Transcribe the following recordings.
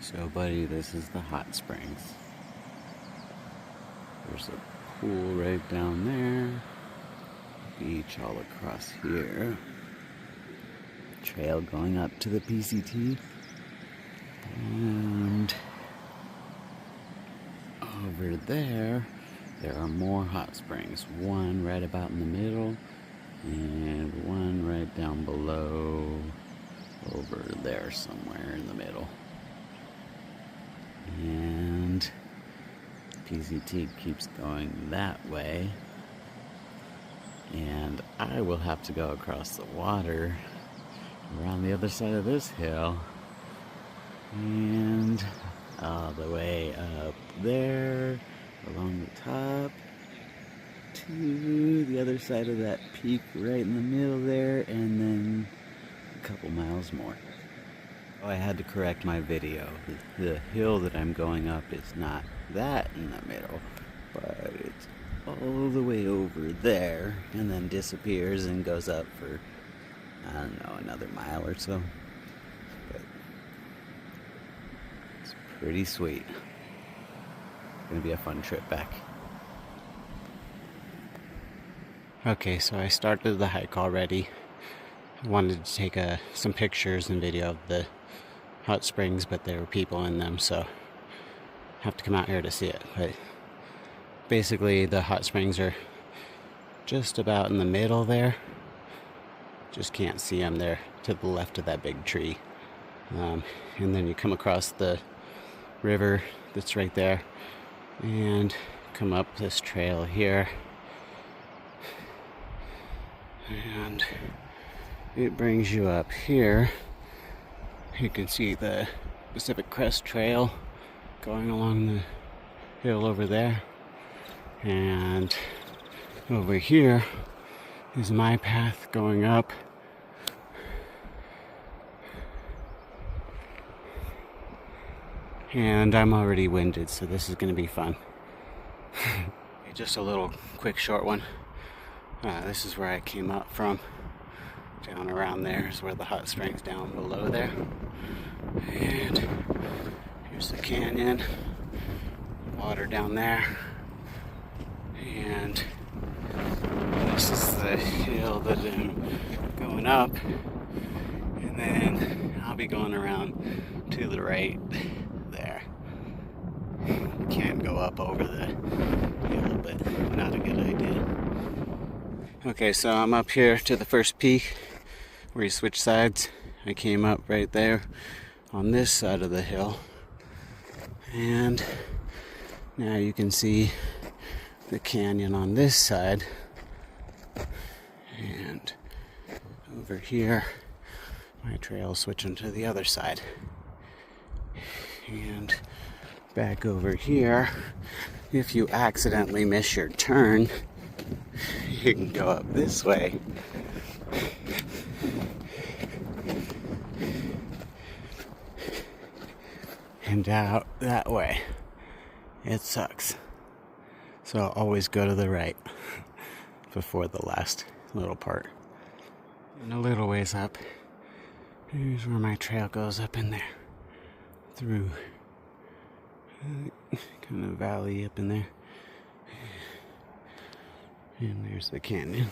So, buddy, this is the hot springs. There's a pool right down there. Beach all across here. Trail going up to the PCT. And over there are more hot springs. One right about in the middle, and one right down below over there somewhere in the middle. And PCT keeps going that way, and I will have to go across the water around the other side of this hill and all the way up there along the top to the other side of that peak right in the middle there, and then a couple miles more. Oh, I had to correct my video. The hill that I'm going up is not that in the middle, but it's all the way over there and then disappears and goes up for, I don't know, another mile or so. But it's pretty sweet. It's gonna be a fun trip back. Okay, so I started the hike already. I wanted to take some pictures and video of the hot springs, but there were people in them, so I have to come out here to see it. But basically the hot springs are just about in the middle there. Just can't see them. There to the left of that big tree, and then you come across the river that's right there and come up this trail here, and it brings you up here. You can see the Pacific Crest Trail going along the hill over there, and over here is my path going up. And I'm already winded, so this is going to be fun. Just a little quick short one. This is where I came up from. Down around there is where the hot springs down below there. And here's the canyon. Water down there. And this is the hill that I'm going up. And then I'll be going around to the right there. Can't go up over the hill, but not a good idea. Okay, so I'm up here to the first peak where you switch sides. I came up right there on this side of the hill, and now you can see the canyon on this side, and over here my trail switching to the other side, and back over here, if you accidentally miss your turn, you can go up this way and out that way. It sucks. So always go to the right before the last little part. And a little ways up, here's where my trail goes up in there through kind of valley up in there. And there's the canyon.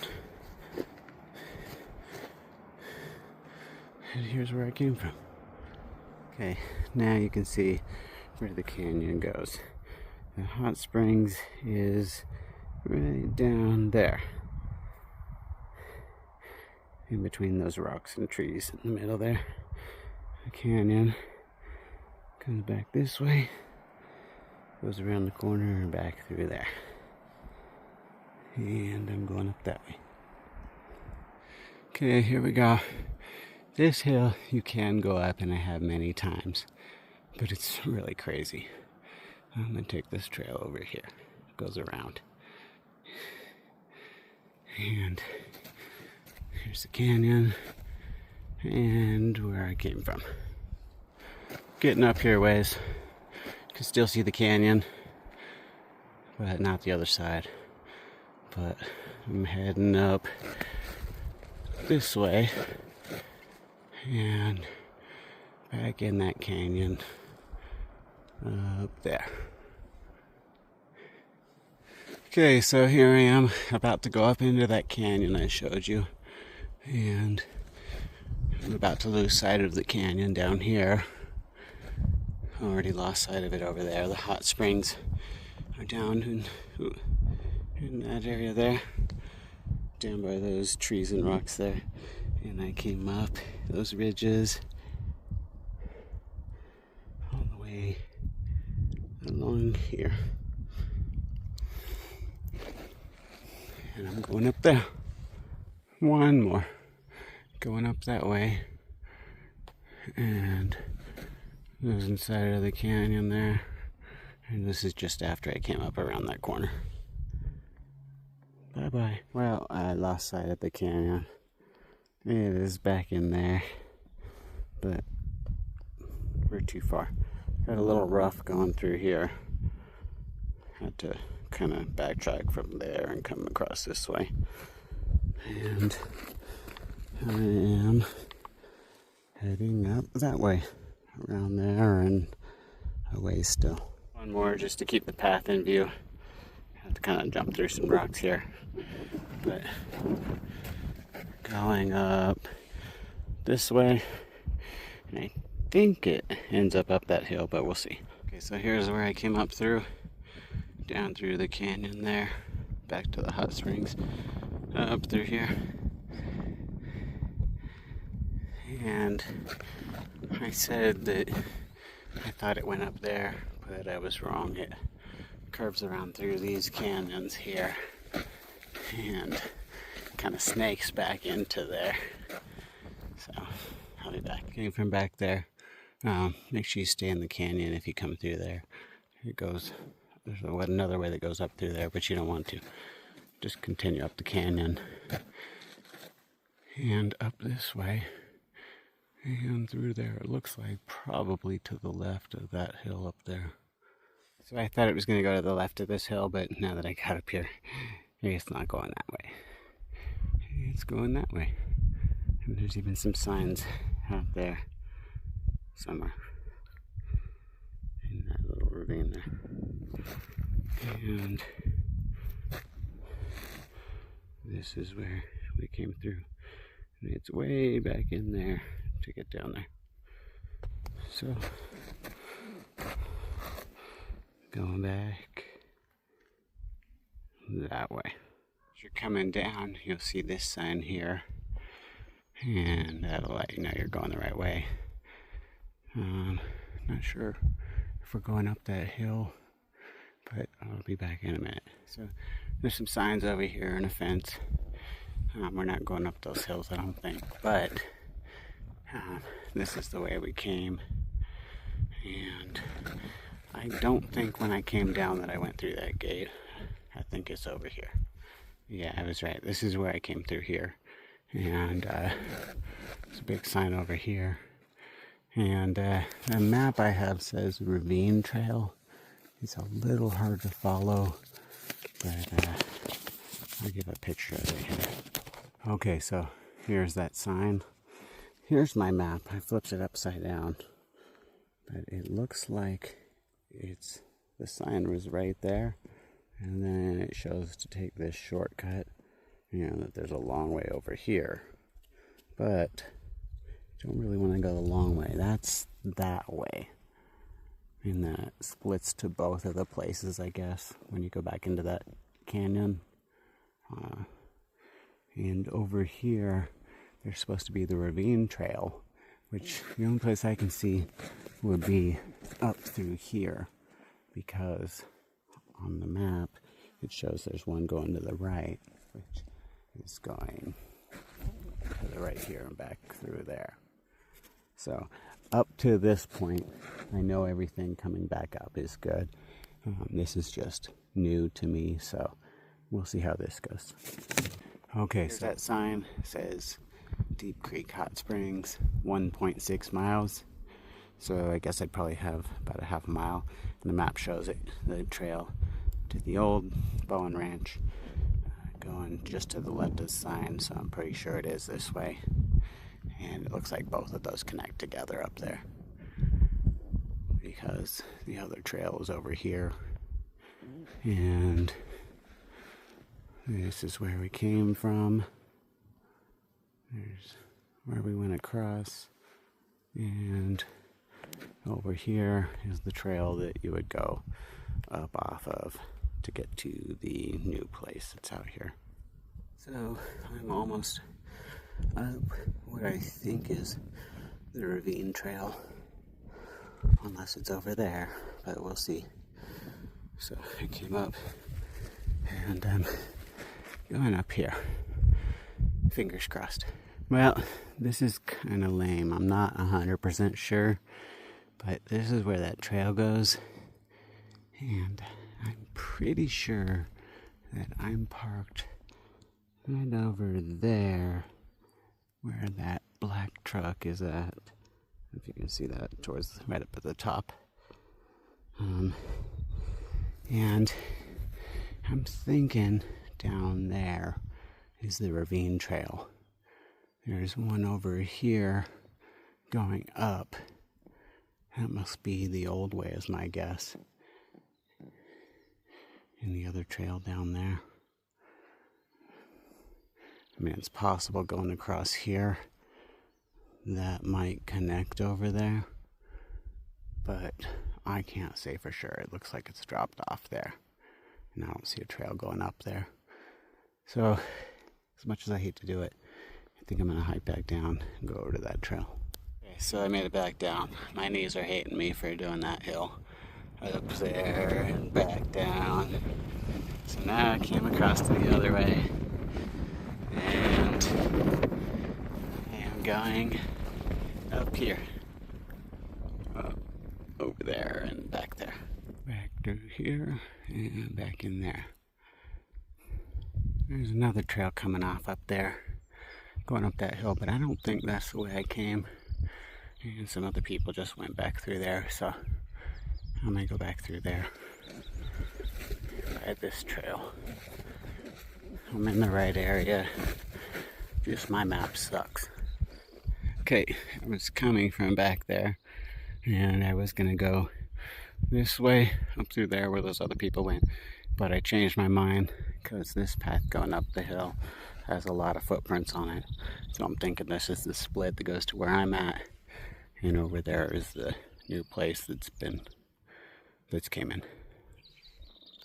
And here's where I came from. Okay, now you can see where the canyon goes. The hot springs is right down there. In between those rocks and trees in the middle there. The canyon comes back this way, goes around the corner and back through there. And I'm going up that way. Okay, here we go. This hill you can go up, and I have many times, but it's really crazy. I'm going to take this trail over here. It goes around. And here's the canyon and where I came from. Getting up here ways. You can still see the canyon, but not the other side. But I'm heading up this way and back in that canyon up there. Okay, so here I am about to go up into that canyon I showed you, and I'm about to lose sight of the canyon down here. Already lost sight of it over there. The hot springs are down in that area there, down by those trees and rocks there. And I came up those ridges all the way along here. And I'm going up there. One more. Going up that way. And losing sight of the canyon there. And this is just after I came up around that corner. Bye-bye. Well, I lost sight of the canyon. It is back in there. But we're too far. Got a little rough going through here. Had to kind of backtrack from there and come across this way. And I am heading up that way, around there and away still. One more just to keep the path in view. Have to kind of jump through some rocks here. But going up this way, and I think it ends up that hill, but we'll see. Okay, so here's where I came up through. Down through the canyon there, back to the hot springs, up through here. And I said that I thought it went up there, but I was wrong. It curves around through these canyons here and kind of snakes back into there. So I'll be back. Came from back there. Make sure you stay in the canyon if you come through there. It goes. There's another way that goes up through there, but you don't want to. Just continue up the canyon and up this way and through there. It looks like probably to the left of that hill up there. So I thought it was going to go to the left of this hill, but now that I got up here, it's not going that way. It's going that way. And there's even some signs out there somewhere in that little ravine there. And this is where we came through. And it's way back in there to get down there. So, going back that way. As you're coming down, you'll see this sign here. And that'll let you know you're going the right way. Not sure if we're going up that hill, but I'll be back in a minute. So there's some signs over here and a fence. We're not going up those hills, I don't think, but this is the way we came. And I don't think when I came down that I went through that gate. I think it's over here. Yeah, I was right. This is where I came through here. And there's a big sign over here. And the map I have says Ravine Trail. It's a little hard to follow, but I'll give a picture of it here. Okay, so here's that sign. Here's my map. I flipped it upside down, but it looks like the sign was right there, and then it shows to take this shortcut. You know, that there's a long way over here, but don't really want to go the long way. That's that way. And that splits to both of the places, I guess, when you go back into that canyon. And over here, there's supposed to be the Ravine Trail, which the only place I can see would be up through here, because on the map, it shows there's one going to the right, which is going to the right here and back through there. So up to this point, I know everything coming back up is good. This is just new to me, so we'll see how this goes. Okay, so that sign says Deep Creek Hot Springs, 1.6 miles. So I guess I'd probably have about a half a mile. And the map shows it, the trail to the old Bowen Ranch, going just to the left of the sign, so I'm pretty sure it is this way. And it looks like both of those connect together up there. Pretty because the other trail is over here. And this is where we came from. There's where we went across. And over here is the trail that you would go up off of to get to the new place that's out here. So I'm almost up what I think is the ravine trail, unless it's over there, but we'll see. So I came up and I'm going up here. Fingers crossed. Well, this is kind of lame. I'm not 100% sure, but this is where that trail goes. And I'm pretty sure that I'm parked right over there where that black truck is at. If you can see that towards right up at the top. And I'm thinking down there is the ravine trail. There's one over here going up. That must be the old way, is my guess. And the other trail down there. I mean, it's possible going across here. That might connect over there. But I can't say for sure. It looks like it's dropped off there. And I don't see a trail going up there. So, as much as I hate to do it, I think I'm going to hike back down and go over to that trail. Okay, so I made it back down. My knees are hating me for doing that hill. Up there and back down. So now I came across to the other way. And I am going up here. Over there and back there. Back through here and back in there. There's another trail coming off up there, going up that hill, but I don't think that's the way I came. And some other people just went back through there, so I might go back through there. Try this trail. I'm in the right area, just my map sucks. Okay, I was coming from back there, and I was gonna go this way, up through there where those other people went, but I changed my mind because this path going up the hill has a lot of footprints on it. So I'm thinking this is the split that goes to where I'm at, and over there is the new place that's came in.